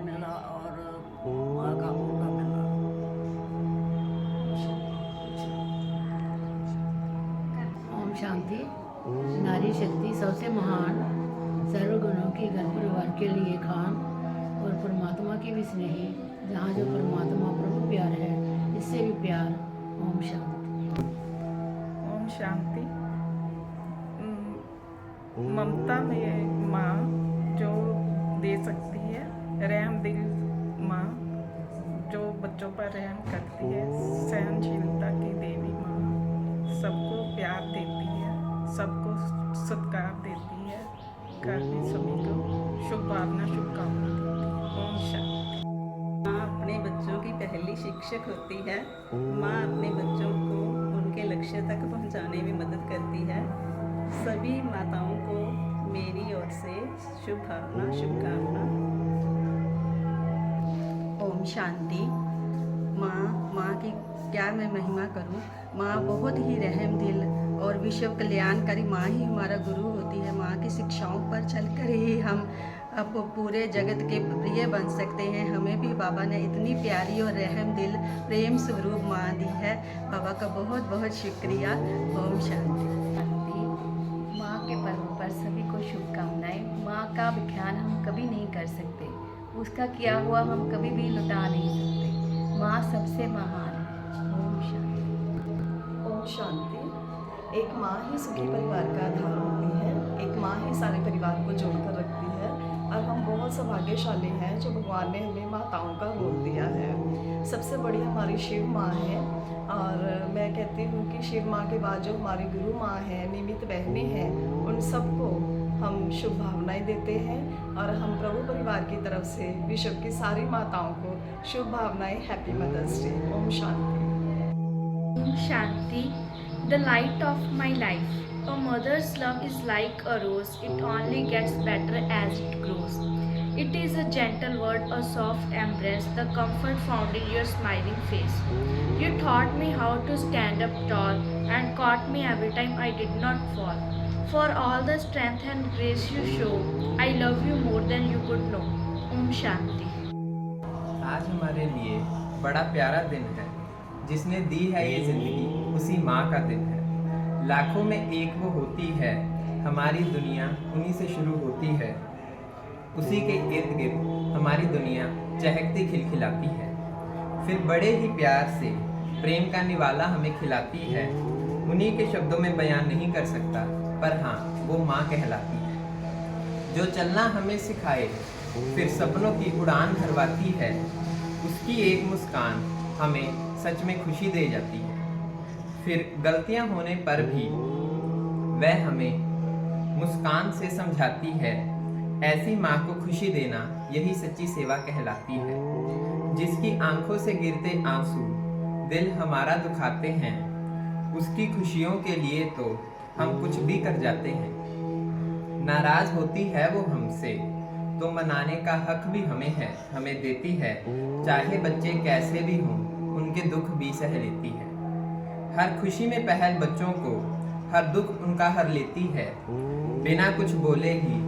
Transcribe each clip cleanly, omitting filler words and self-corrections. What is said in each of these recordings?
मिला और माँ का मौका मिला। ओम शांति। नारी शक्ति सबसे महान, सर्वगुणों की घर परिवार के लिए खान और परमात्मा की भी स्नेही, जहाँ जो परमात्मा प्रभु प्यार है, इससे भी प्यार। ओम शांति। ओम शांति। ममता में माँ जो दे सकती है, रहम दिल माँ जो बच्चों पर रहम करती है, सहनशीलता की देवी माँ सबको प्यार देती है, सबको सत्कार देती है, घर में सभी को शुभ भावना शुभकामना देती है। ओम शांति। माँ अपने बच्चों की पहली शिक्षक होती है। माँ अपने बच्चों को उनके लक्ष्य तक पहुँचाने में मदद करती है। सभी माताओं को मेरी ओर से शुभ भावना शुभकामना। ओम शांति। माँ की क्या मैं महिमा करूं। माँ बहुत ही रहम दिल और विश्व कल्याणकारी माँ ही हमारा गुरु होती है। माँ की शिक्षाओं पर चलकर ही हम अब पूरे जगत के प्रिय बन सकते हैं। हमें भी बाबा ने इतनी प्यारी और रहम दिल प्रेम स्वरूप माँ दी है। बाबा का बहुत बहुत शुक्रिया। ओम शांति। माँ के पर्व पर सभी को शुभकामनाएं। माँ का व्याख्यान हम कभी नहीं कर सकते, उसका किया हुआ हम कभी भी लुटा नहीं सकते। माँ सबसे महान है। ओम शांति। ओम शांति। एक माँ ही सुखी परिवार का आधार होती है। एक माँ ही सारे परिवार को जोड़कर रखती है और हम बहुत सौभाग्यशाली हैं जो भगवान ने हमें माताओं का रोल दिया है। सबसे बड़ी हमारी शिव माँ है और मैं कहती हूँ कि शिव माँ के बाद जो हमारी गुरु माँ है, निमित्त बहनें हैं, उन सबको हम शुभ भावनाएं देते हैं और हम प्रभु परिवार की तरफ से विश्व की सारी माताओं को शुभ भावनाएं। Happy mother's day. ओम शांति। Om Shanti, the light of my life. A mother's love is like a rose, it only gets better as it grows. It is a gentle word, a soft embrace, the comfort found in your smiling face. You taught me how to stand up tall and caught me every time I did not fall. For all the strength and grace you show, I love you more than you could know. Om Shanti. आज हमारे लिए बड़ा प्यारा दिन है। जिसने दी है ये जिंदगी, उसी माँ का दिन है। लाखों में एक वो होती है, हमारी दुनिया उन्हीं से शुरू होती है। उसी के इर्द गिर्द हमारी दुनिया चहकती खिलखिलाती है। फिर बड़े ही प्यार से प्रेम का निवाला हमें खिलाती है। उन्हीं के शब्दों में बयान नहीं कर सकता, पर हाँ वो माँ कहलाती है। जो चलना हमें सिखाए, फिर सपनों की उड़ान भरवाती है। उसकी एक मुस्कान हमें सच में खुशी दे जाती है। फिर गलतियां होने पर भी वह हमें मुस्कान से समझाती है। ऐसी माँ को खुशी देना यही सच्ची सेवा कहलाती है। जिसकी आंखों से गिरते आंसू दिल हमारा दुखाते हैं, उसकी खुशियों के लिए तो हम कुछ भी कर जाते हैं। नाराज होती है वो हमसे तो मनाने का हक भी हमें है, हमें देती है। चाहे बच्चे कैसे भी हों, उनके दुख भी सह लेती है। हर खुशी में पहल बच्चों को, हर दुख उनका हर लेती है। बिना कुछ बोले ही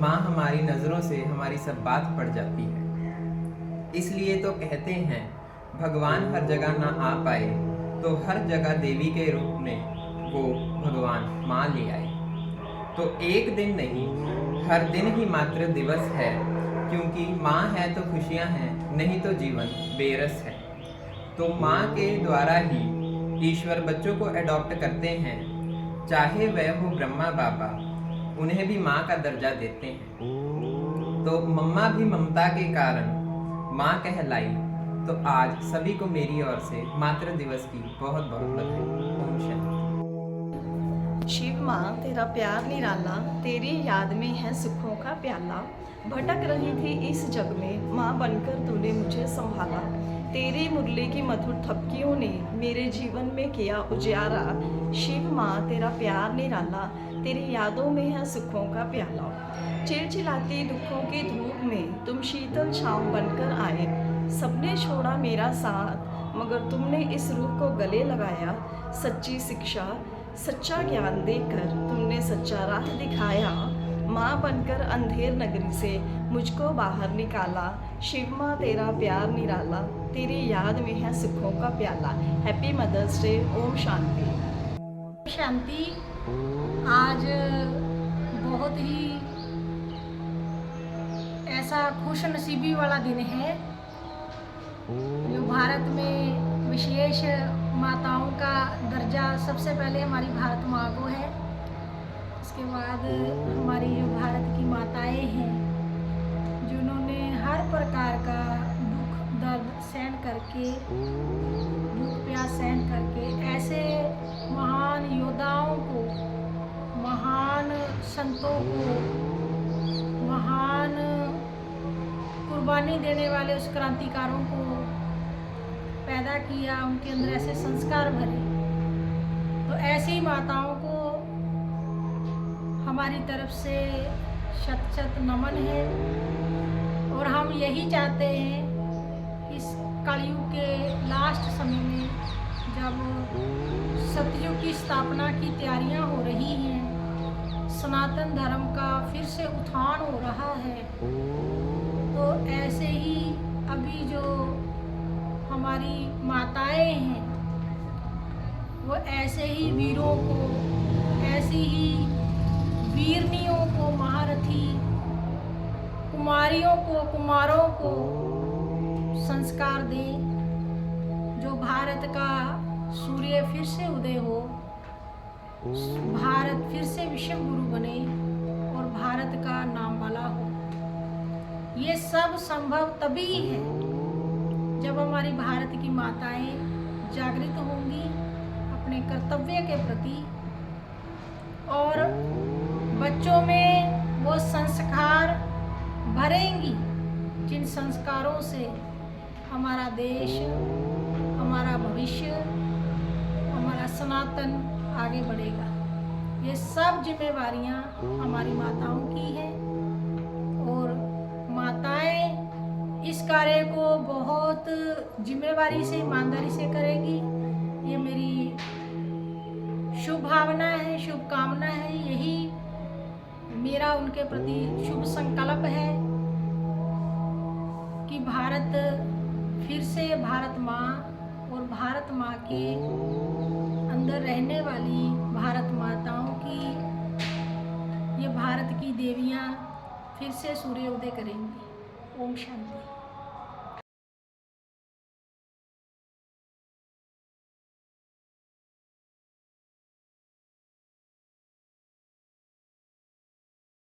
माँ हमारी नज़रों से हमारी सब बात पड़ जाती है। इसलिए तो कहते हैं भगवान हर जगह ना आ पाए, तो हर जगह देवी के रूप में वो भगवान माँ ले आए। तो एक दिन नहीं, हर दिन ही मात्र दिवस है, क्योंकि माँ है तो खुशियाँ हैं, नहीं तो जीवन बेरस है। तो माँ के द्वारा ही ईश्वर बच्चों को अडॉप्ट करते हैं। चाहे वह हो ब्रह्मा बाबा, उन्हें भी माँ का दर्जा देते हैं। तो मम्मा भी ममता के कारण माँ कहलाई, तो आज सभी को मेरी ओर से मातृ दिवस की बहुत बहुत बधाई। ओम शांति। शिव माँ तेरा प्यार निराला, तेरी याद में है सुखों का प्याला। भटक रही थी इस जग में, माँ बनकर तूने मुझे संभाला। तेरी मुरली की मधुर थपकियों ने मेरे जीवन में किया उजियारा। शिव माँ तेरा प्यार निराला, तेरी यादों में है सुखों का प्याला। चिलचिलाती दुखों की धूप में तुम शीतल छाँव बनकर आए। सबने छोड़ा मेरा साथ मगर तुमने इस रूह को गले लगाया। सच्ची शिक्षा सच्चा ज्ञान देकर तुमने सच्चा राह दिखाया। माँ बनकर अंधेर नगरी से मुझको बाहर निकाला। शिव माँ तेरा प्यार निराला, तेरी याद में है सुखों का प्याला। Happy mother's day. ओम शांति। शांति। आज बहुत ही ऐसा खुश नसीबी वाला दिन है जो भारत में विशेष माताओं का दर्जा सबसे पहले हमारी भारत माँ को है। इसके बाद हमारी जो भारत की माताएं हैं जिन्होंने हर प्रकार का दुख दर्द सहन करके, दुख प्यास सहन करके ऐसे महान योद्धाओं को, महान संतों को, महान कुर्बानी देने वाले उस क्रांतिकारों को पैदा किया, उनके अंदर ऐसे संस्कार भरे। तो ऐसी माताओं को हमारी तरफ से शत शत नमन है। और हम यही चाहते हैं इस कलयुग के लास्ट समय में जब सतयुग की स्थापना की तैयारियां हो रही हैं, सनातन धर्म का फिर से उत्थान हो रहा है, तो ऐसे ही अभी जो हमारी माताएं हैं वो ऐसे ही वीरों को, ऐसी ही वीरनियों को, महारथी कुमारियों को, कुमारों को संस्कार दें। जो भारत का सूर्य फिर से उदय हो, भारत फिर से विश्व गुरु बने और भारत का नाम वाला हो। ये सब संभव तभी है जब हमारी भारत की माताएं जागृत होंगी अपने कर्तव्य के प्रति और बच्चों में वो संस्कार भरेंगी जिन संस्कारों से हमारा देश, हमारा भविष्य, हमारा सनातन आगे बढ़ेगा। ये सब जिम्मेवारियां हमारी माताओं की हैं और माताएं इस कार्य को बहुत जिम्मेवारी से, ईमानदारी से करेगी। ये मेरी शुभ भावना है, शुभकामना है। यही मेरा उनके प्रति शुभ संकल्प है कि भारत फिर से भारत माँ और भारत माँ के अंदर रहने वाली भारत माताओं की, ये भारत की देवियाँ फिर से सूर्योदय करेंगी। ओम शांति।